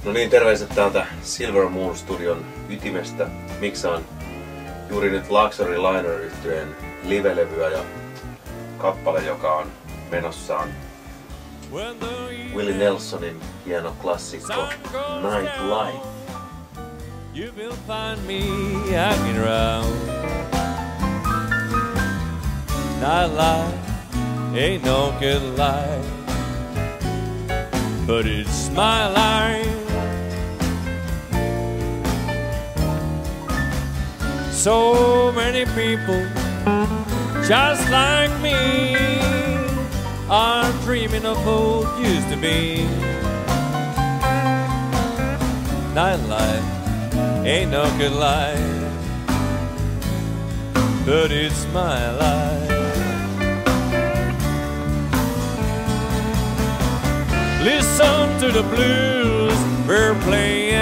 No niin, terveiset täältä Silver Moon Studion ytimestä. Miksaan juuri nyt Luxury Liner -yhtyeen live-levyä ja kappale, joka on menossaan Willie Nelsonin hieno klassikko Night Life. You will find me hanging around. Night life ain't no good life, but it's my life. So many people just like me are dreaming of what used to be. Nightlife ain't no good life, but it's my life. Listen to the blues we're playing